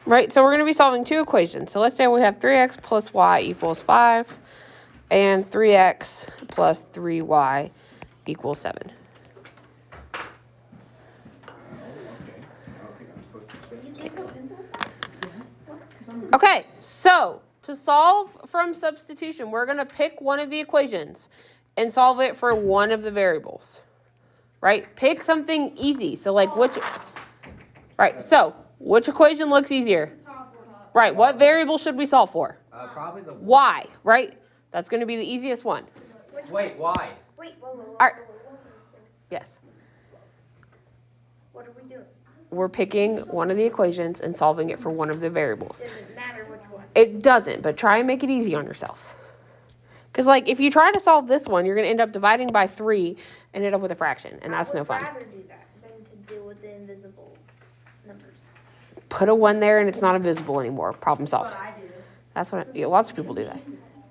Right, so we're going to be solving two equations. So let's say we have 3x plus y equals 5 and 3x plus 3y equals 7. Okay, so to solve from substitution, we're going to pick one of the equations and solve it for one of the variables. Right? Pick something easy. So like which equation looks easier? Right, what variable should we solve for? Probably the y, right? That's going to be the easiest one. Wait, why? Wait, whoa. All right. Yes. What are we doing? We're picking one of the equations and solving it for one of the variables. Does it matter which one? It doesn't, but try and make it easy on yourself. Because, like, if you try to solve this one, you're going to end up dividing by 3 and end up with a fraction, and that's no fun. I would rather do that than to deal with the invisible numbers. Put a 1 there and it's not invisible anymore. Problem solved. But I do. That's what lots of people do that.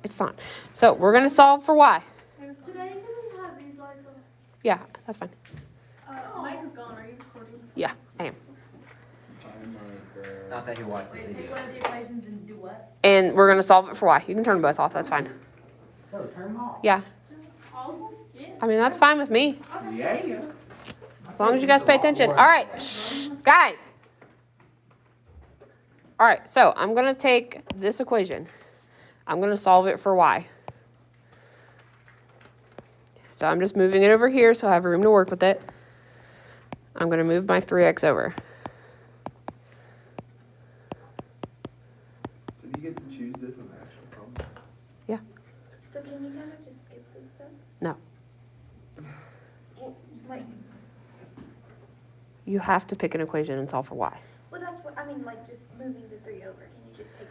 It's not. So we're going to solve for y. Today, can we have these lights on? Yeah, that's fine. Mike is gone. Are you recording? Yeah, I am. Not that he watched the Pick video. one of the equations and do what? And we're going to solve it for y. You can turn them both off. That's fine. No, turn them off. Yeah. All of them? Yeah. I mean, that's fine with me. Yeah. As long as you guys pay attention. All right. Shh, guys. All right. So I'm going to take this equation. I'm going to solve it for y. So I'm just moving it over here so I have room to work with it. I'm going to move my 3x over. So do you get to choose this on the actual problem? Yeah. So can you kind of just skip this stuff? No. Well, like, You have to pick an equation and solve for y. well, that's what I mean. Like, just moving the 3 over. Can you just take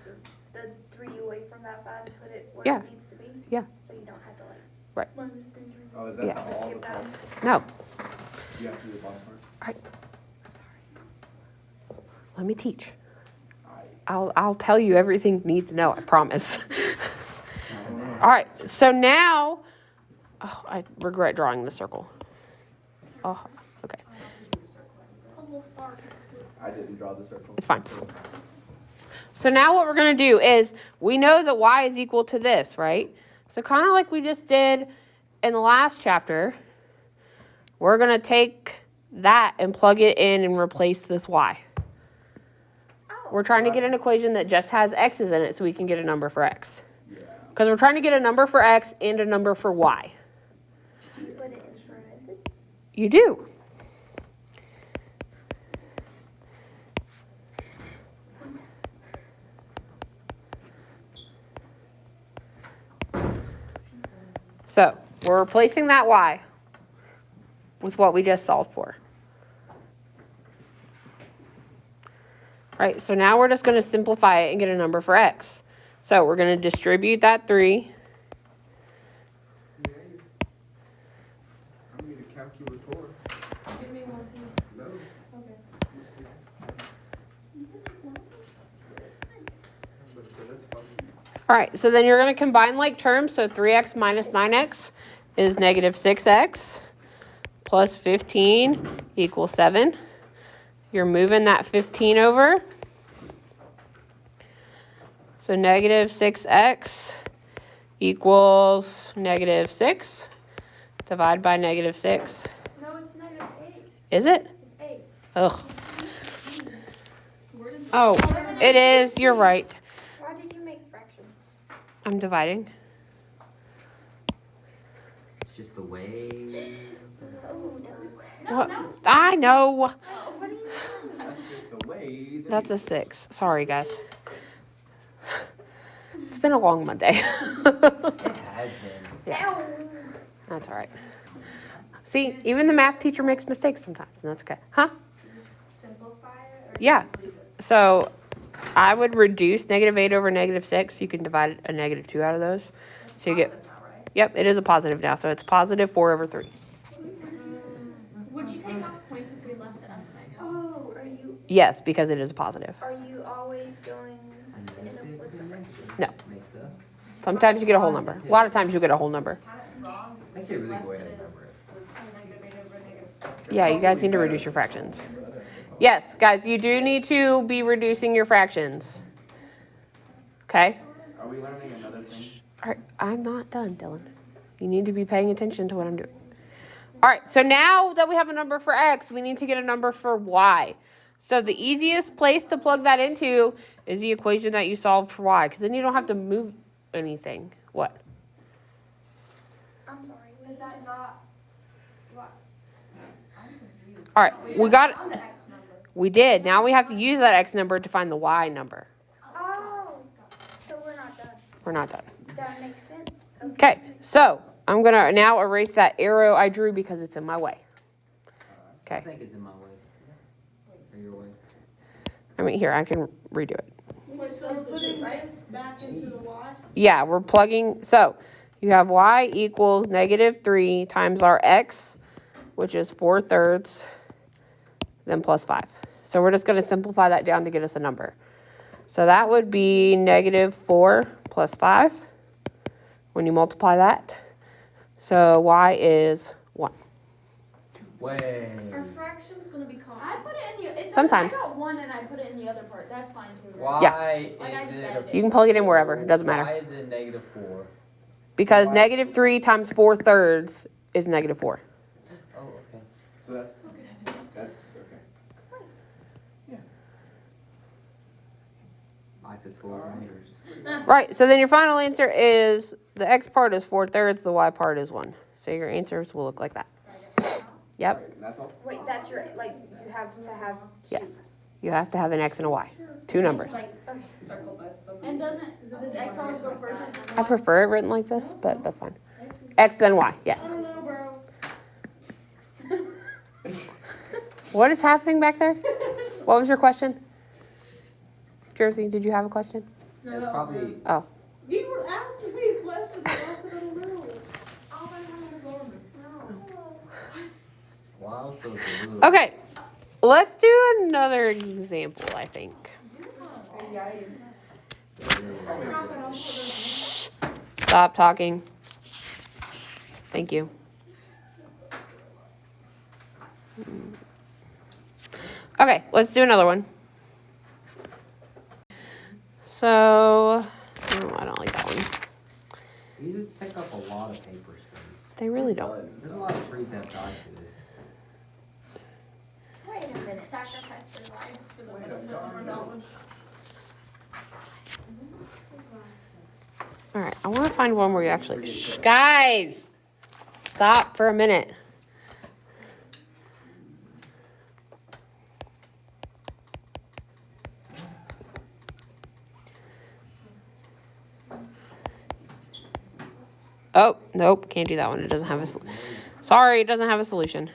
the 3 away from that side and put it where Yeah. it needs to be? Yeah. So you don't have to like. Minus 3. Oh, is that Yeah. all the Skip that. problem? No. You have to do the bottom part? Let me teach. I'll tell you everything you need to know, I promise. All right, so now, I regret drawing the circle. Oh, okay, A little star. I didn't draw the circle. it's fine. So now what we're gonna do is, we know that y is equal to this, right? So kind of like we just did in the last chapter, we're gonna take that and plug it in and replace this y. We're trying to get an equation that just has x's in it so we can get a number for x. Yeah. Because we're trying to get a number for x and a number for y. You put it in parentheses. You do. So we're replacing that y with what we just solved for. Right, so now we're just going to simplify it and get a number for x. So we're going to distribute that 3. I need a calculator. Give me one too. No. Okay. But so that's fun. All right, so then you're going to combine like terms. So 3x minus 9x is negative 6x plus 15 equals 7. You're moving that 15 over. So negative 6x equals negative 6. Divide by negative 6. No, it's negative 8. Is it? It's 8. Ugh. Where did Oh, it is. You're right. Why did you make fractions? I'm dividing. It's just the way. Oh no. What? I know. What do you mean? That's just the way. that That's you- a 6. Sorry, guys. It's been a long Monday. It has been. Ow. That's all right. See, even the math teacher makes mistakes sometimes, and that's okay. Huh? simplify it? Or Yeah. just leave it? So I would reduce negative 8 over negative 6. You can divide a negative 2 out of those. So you get, Positive now, right? yep, it is a positive now. So it's positive 4 over 3. Would you take off points if we left it as negative? Oh, Yes, because it is a positive. are you always going to end up with the fraction? No. Makes sense. Sometimes you get a whole number. A lot of times you get a whole number. Had it wrong. I think they really go ahead and remember it. With a negative 8 over negative 6. Yeah, you guys need to reduce your fractions. Yes, guys, you do need to be reducing your fractions. Okay? Are we learning another thing? All right, I'm not done, Dylan. You need to be paying attention to what I'm doing. All right, so now that we have a number for x, we need to get a number for y. So the easiest place to plug that into is the equation that you solved for y, because then you don't have to move anything. What? I'm sorry. Is that not what? All right, we got it. We did. Now we have to use that x number to find the y number. Oh, so we're not done. We're not done. That makes sense. Okay, so I'm going to now erase that arrow I drew because it's in my way. I Okay, think it's in my way. Or your way. I mean, here, I can redo it. So we're putting x back into the y? Yeah, we're plugging, so you have y equals -3 times our x, which is 4/3, then plus 5. So we're just going to simplify that down to get us a number. So that would be -4 plus 5 when you multiply that. So y is 1. Way. Our fraction's gonna be common. I put it in the. Sometimes. I got 1 and I put it in the other part. That's fine too. Why Yeah. Like I just is added it You can plug it in wherever, it doesn't Why matter. is it -4? Because -3 times 4/3 is -4. Oh, okay. So that's okay. Life is full of wonders. Right, so then your final answer is, the x part is 4/3, the y part is 1. So your answers will look like that. Yep, Right, and that's all. Wait, that's your, like, you have to have. yes. You have to have an x and a y. 2 numbers. And does x always go first? And then I y? prefer it written like this, but that's fine. X then y, yes. I don't know, bro. What is happening back there? What was your question? Jersey, did you have a question? It's probably. Oh, You were asking me a question and I said, I don't know. Oh, my name is Norman. Wow, so okay. Let's do another example, I think. Shh. Stop talking. Thank you. Okay, let's do another one. So, oh, I don't like that one. These just pick up a lot of paper space. They really don't. There's a lot of trees that die to this. Wait a minute. Sacrifice their lives for the benefit of our knowledge. All right, I want to find one where you actually. Shh, guys, stop for a minute. Oh, nope, can't do that one. It doesn't have a. Sorry, it doesn't have a solution.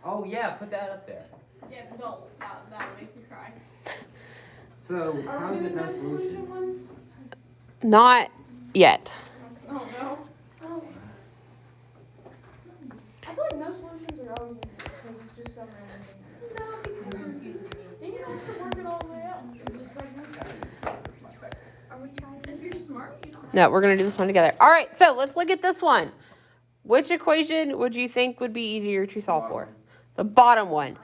Oh yeah, put that up there. Yeah, don't. That'll make me cry. So how is it no solution? Ones? Not yet. Oh, no. Oh, I feel like no solutions are always easy because it's just some random thing. No, because then you don't have to work it all the way out. are we trying If this? you're smart, you don't have No, we're gonna do this one together. All right, so let's look at this one. Which equation would you think would be easier to solve for? The bottom one.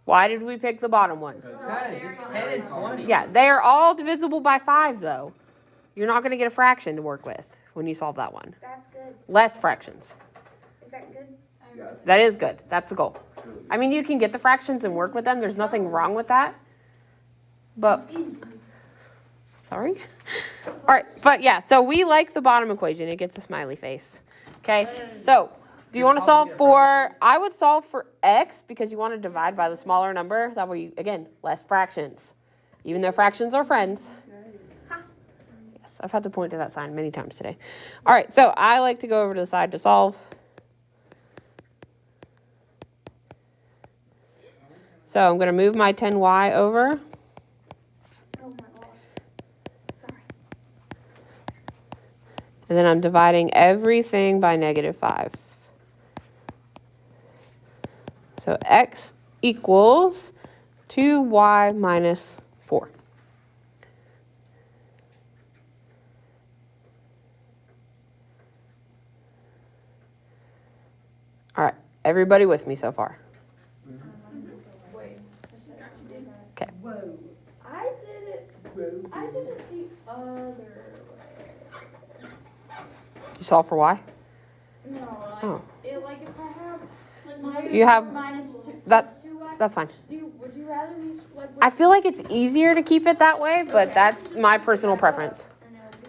Why did we pick the bottom one? Guys, it's 10 and 20. Yeah, they are all divisible by 5, though. You're not going to get a fraction to work with when you solve that one. That's good. Less fractions. Is that good? Yeah, That is good. That's the goal. it's really good. I mean, you can get the fractions and work with them. There's nothing wrong with that. But, sorry? All right, but yeah, so we like the bottom equation. It gets a smiley face. Okay, so do you want to solve for, I would solve for x because you want to divide by the smaller number. That way, you, again, less fractions. Even though fractions are friends. Yes, I've had to point to that sign many times today. All right, so I like to go over to the side to solve. So I'm going to move my 10y over. Oh my gosh. Sorry. And then I'm dividing everything by -5. So x equals 2y minus 4. All right, everybody with me so far? other way. You solve for y? No, like, Oh. like if I have Like negative You have- 4 minus 2, that- plus 2y, That's fine. would you rather me, like, I feel like it's easier to keep it that way, but Okay. that's my personal preference.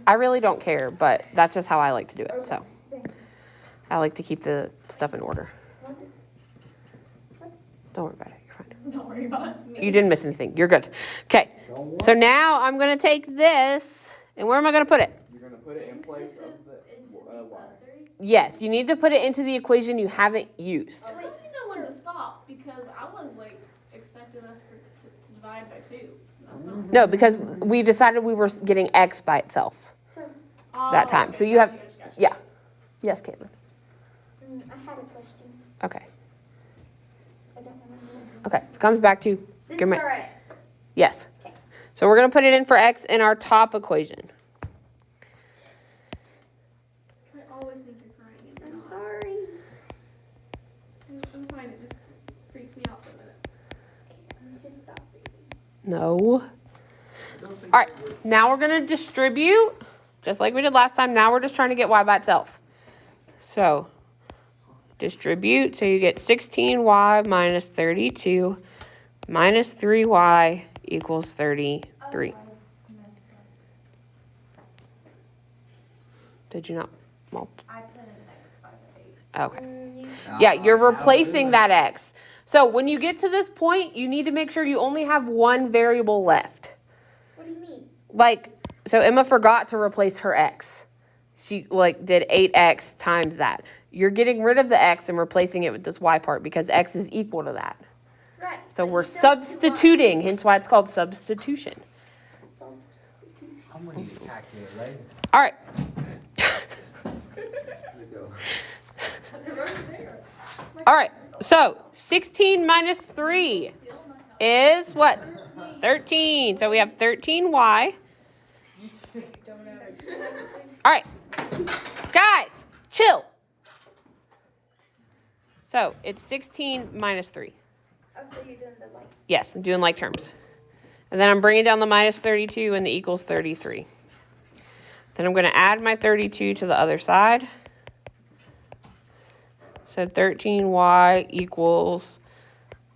I really don't care, but that's just how I like to do it, so. Thank you. I like to keep the stuff in order. What did- Don't worry about it, you're fine. Don't worry about it. You didn't miss anything, you're good. Okay, so now I'm gonna take this, and where am I gonna put it? You're gonna put it in place of the y. Yes, you need to put it into the equation you haven't used. How do you know when to stop? Because I was like expecting us to divide by 2. That's not. No, because we decided we were getting x by itself. So, That time. So you have- Gotcha. Yeah. Yes, Caitlin. I had a question. Okay. I don't remember. Okay, it comes back to, This Give is me- our X. yes. Okay. So we're gonna put it in for x in our top equation. I always think you're crying. And I'm you're not. sorry. I'm fine. It just freaks me out for a minute. Let me just stop reading. No. All right, now we're gonna distribute, just like we did last time. Now we're just trying to get y by itself. So, distribute, so you get 16y minus 32 minus 3y equals 33. Did you not? I put an X by the Okay. Yeah, you're replacing that x. So when you get to this point, you need to make sure you only have one variable left. What do you mean? Like, so Emma forgot to replace her x. She did 8x times that. You're getting rid of the x and replacing it with this y part because x is equal to that. Right. So but we're you still have two substituting, hence why it's called substitution. Y's. Substitution. I'm gonna use a calculator, right? All right. All right, so 16 minus 3 is what? 13. So we have 13y. All right, guys, chill. So it's 16 minus 3. Oh, so you're doing the like. Yes, I'm doing like terms. And then I'm bringing down the minus 32 and the equals 33. Then I'm going to add my 32 to the other side. So 13y equals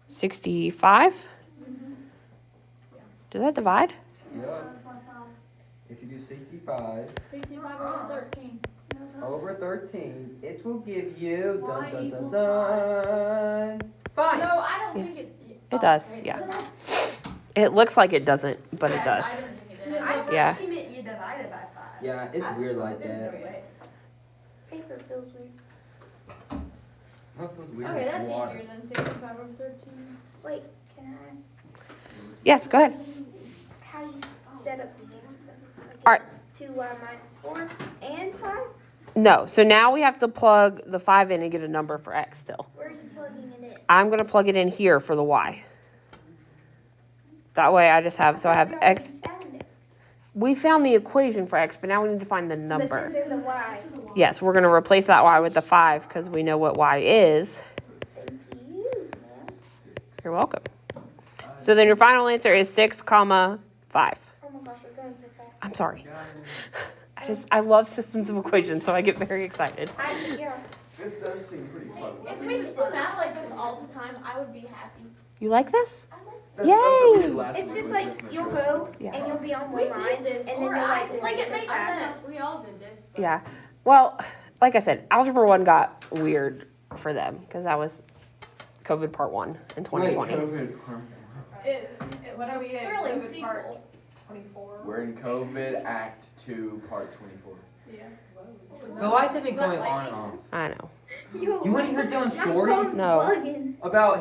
65. Does that divide? Yeah. If you do 65 65 over 13. over 13, it will give you Y dun dun dun equals dun. 5. No, I don't Yes. think it. It does, yeah. It looks like it doesn't, but it does. I didn't think it did. I thought Yeah. she meant you divided by 5. Yeah, it's weird like that. Paper feels weird. That feels weird Okay, with that's water. easier than 65 over 13. Wait, can I ask Yes, go ahead. how you set up the answer? Like, All right. 2y minus 4 and 5? No, so now we have to plug the 5 in and get a number for x still. Where are you plugging it in? I'm going to plug it in here for the y. That way I just have, so I have We x. already found X. We found the equation for x, but now we need to find the But number. since there's a y, Yes, we're going to replace that y with the 5 because we know what y is. thank you, man. You're welcome. So then your final answer is 6, comma 5. Oh my gosh, we're going so fast. I'm sorry. I love systems of equations, so I get very excited. Yeah. This does seem pretty fun. If we could do math like this all the time, I would be happy. You like this? That's Yay! something we did last It's week just with like Christmas you'll tree. go Yeah. and you'll be on We one did line, this, and then or you'll I- like like, erase it makes fast. sense. We all did this. But Yeah. Well, like I said, Algebra 1 got weird for them because that was COVID part 1 in 2020. What are we in? Thrilling COVID part sequel. 24. We're in COVID Act 2, Part 24. Yeah. The lights have been going on and off. I know. Yo, You want to hear Dylan's my story? phone's No. bugging. About